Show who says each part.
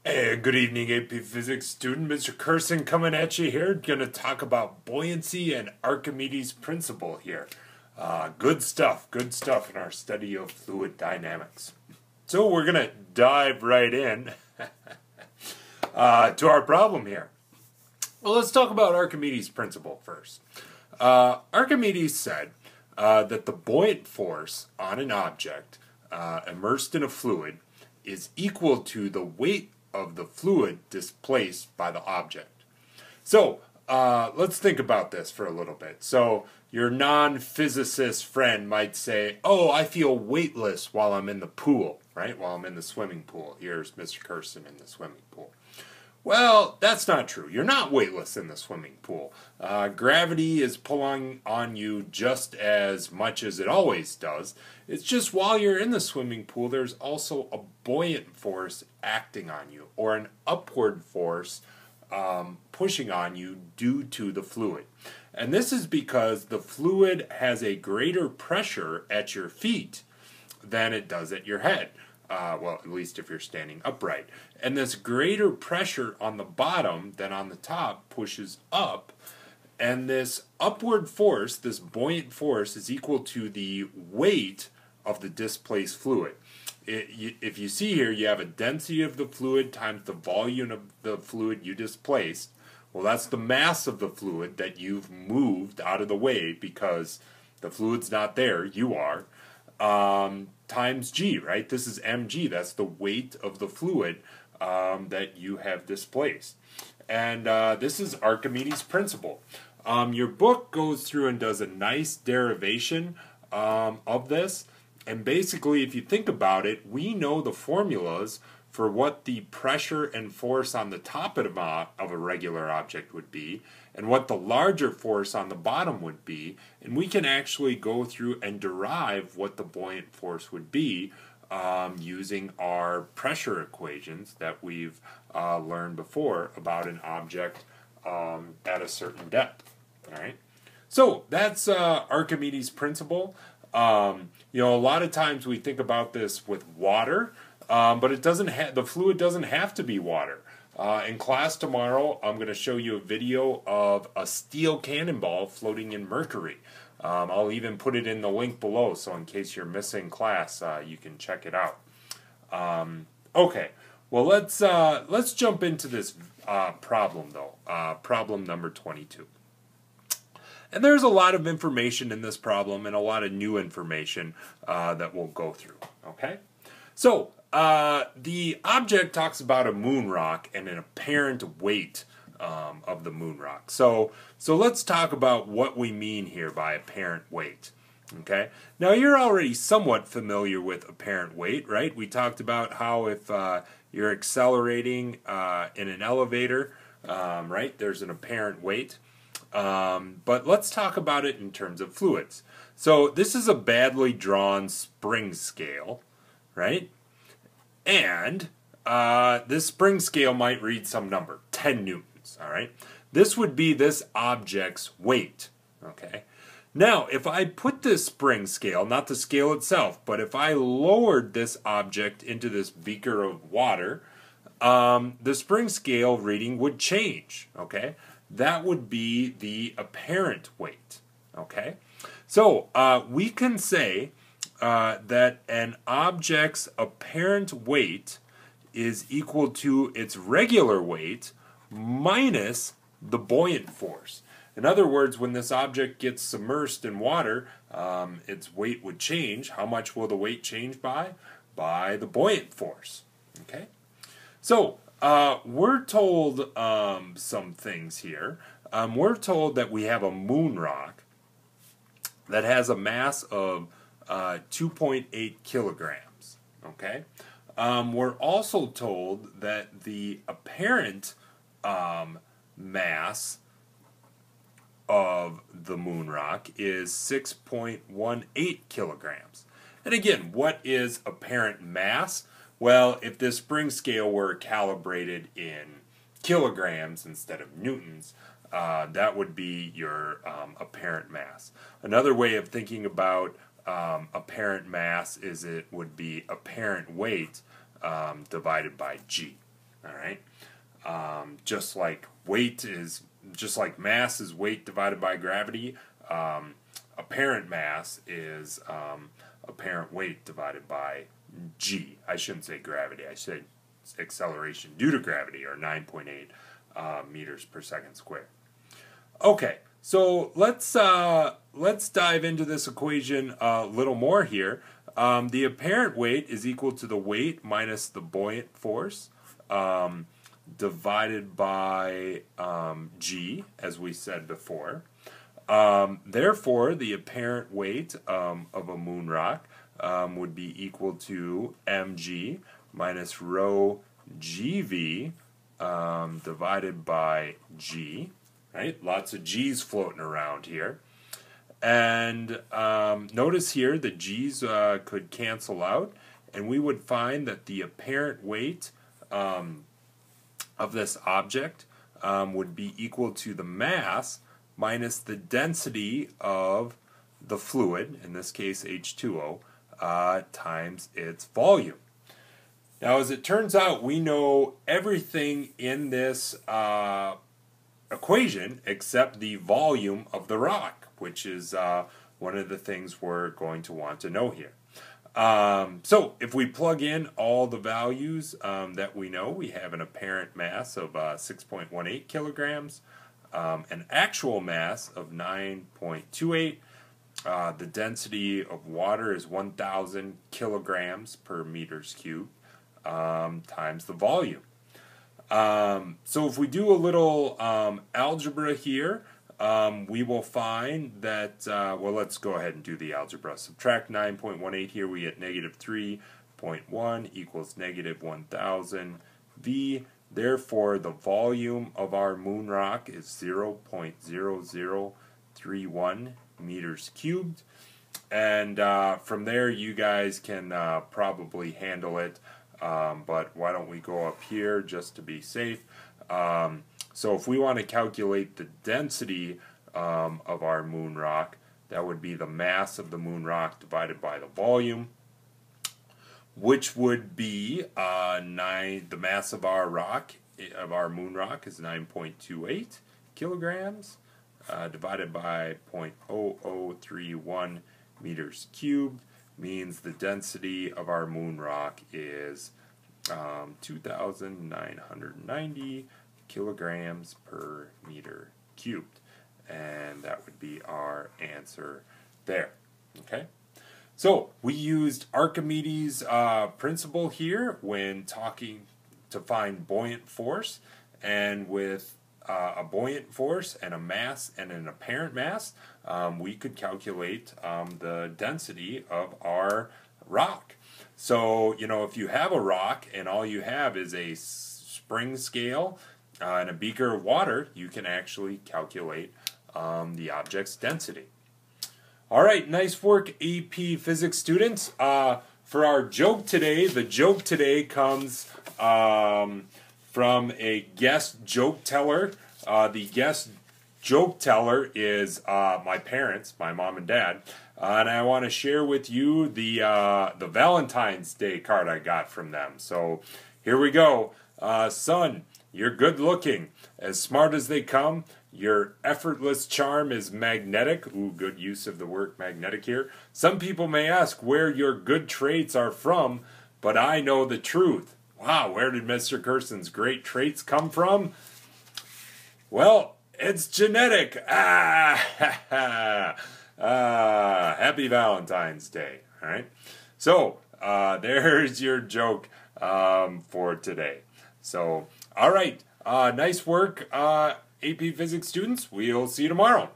Speaker 1: Hey, good evening, AP Physics student. Mr. Curson coming at you here. Going to talk about buoyancy and Archimedes' principle here. Good stuff in our study of fluid dynamics. So we're going to dive right in to our problem here. Well, let's talk about Archimedes' principle first. Archimedes said that the buoyant force on an object immersed in a fluid is equal to the weight of the fluid displaced by the object. So let's think about this for a little bit. So your non-physicist friend might say, oh, I feel weightless while I'm in the pool, right? While I'm in the swimming pool. Here's Mr. Curson in the swimming pool. Well, that's not true. You're not weightless in the swimming pool. Gravity is pulling on you just as much as it always does. It's just while you're in the swimming pool, there's also a buoyant force acting on you, or an upward force pushing on you due to the fluid. And this is because the fluid has a greater pressure at your feet than it does at your head. Well, at least if you're standing upright. And this greater pressure on the bottom than on the top pushes up. And this upward force, this buoyant force, is equal to the weight of the displaced fluid. If you see here, you have a density of the fluid times the volume of the fluid you displaced. Well, that's the mass of the fluid that you've moved out of the way because the fluid's not there, you are. Times g, right? This is mg. That's the weight of the fluid that you have displaced. And this is Archimedes' principle. Your book goes through and does a nice derivation of this. And basically, if you think about it, we know the formulas for what the pressure and force on the top of a regular object would be, and what the larger force on the bottom would be, and we can actually go through and derive what the buoyant force would be using our pressure equations that we've learned before about an object at a certain depth. All right, so that's Archimedes' principle. A lot of times we think about this with water. But it doesn't the fluid doesn't have to be water. In class tomorrow, I'm going to show you a video of a steel cannonball floating in mercury. I'll even put it in the link below, so in case you're missing class, you can check it out. Okay, well let's jump into this problem though. Problem number 22. And there's a lot of information in this problem and a lot of new information that we'll go through. Okay, so. The object talks about a moon rock and an apparent weight of the moon rock. So let's talk about what we mean here by apparent weight. Okay. Now you're already somewhat familiar with apparent weight, right? We talked about how if you're accelerating in an elevator, right? There's an apparent weight. But let's talk about it in terms of fluids. So this is a badly drawn spring scale, right? And this spring scale might read some number, 10 newtons, all right? This would be this object's weight, okay? Now, if I put this spring scale, not the scale itself, but if I lowered this object into this beaker of water, the spring scale reading would change, okay? That would be the apparent weight, okay? So we can say that an object's apparent weight is equal to its regular weight minus the buoyant force. In other words, when this object gets submersed in water, its weight would change. How much will the weight change by? By the buoyant force. Okay? So, we're told some things here. We're told that we have a moon rock that has a mass of 2.8 kilograms, okay? We're also told that the apparent mass of the moon rock is 6.18 kilograms. And again, what is apparent mass? Well, if this spring scale were calibrated in kilograms instead of newtons, that would be your apparent mass. Another way of thinking about apparent mass is it would be apparent weight divided by g. All right. Just like mass is weight divided by gravity, apparent mass is apparent weight divided by g. I shouldn't say gravity. I said acceleration due to gravity, or 9.8 meters per second squared. Okay, so let's dive into this equation a little more here. The apparent weight is equal to the weight minus the buoyant force divided by g, as we said before. Therefore, the apparent weight of a moon rock would be equal to mg minus rho gv divided by g. Right? Lots of g's floating around here. And notice here the g's could cancel out, and we would find that the apparent weight of this object would be equal to the mass minus the density of the fluid, in this case H2O, times its volume. Now, as it turns out, we know everything in this equation except the volume of the rock, which is one of the things we're going to want to know here. So if we plug in all the values that we know, we have an apparent mass of 6.18 kilograms, an actual mass of 9.28. The density of water is 1,000 kilograms per meters cubed times the volume. So if we do a little algebra here, we will find that, well, let's go ahead and do the algebra. Subtract 9.18 here, we get negative 3.1 equals negative 1,000 V. Therefore, the volume of our moon rock is 0.0031 meters cubed. And from there, you guys can probably handle it. But why don't we go up here just to be safe? So if we want to calculate the density of our moon rock, that would be the mass of the moon rock divided by the volume, which would be the mass of our moon rock is 9.28 kilograms divided by 0.0031 meters cubed, means the density of our moon rock is 2,990 kilograms per meter cubed, and that would be our answer there. Okay, so we used Archimedes' principle here when talking to find buoyant force, and with a buoyant force and a mass and an apparent mass, we could calculate the density of our rock. So, you know, if you have a rock and all you have is a spring scale and a beaker of water, you can actually calculate the object's density. All right, nice work, AP Physics students. For our joke today, the joke today comes from a guest joke teller. The guest joke teller is my parents, my mom and dad, and I want to share with you the Valentine's Day card I got from them. So here we go. Son, you're good looking, as smart as they come. Your effortless charm is magnetic. Ooh, good use of the word magnetic here. Some people may ask where your good traits are from, but I know the truth. Wow, where did Mr. Kerson's great traits come from? Well, it's genetic. Happy Valentine's Day. All right. So, there's your joke for today. So, all right. Nice work, AP Physics students. We'll see you tomorrow.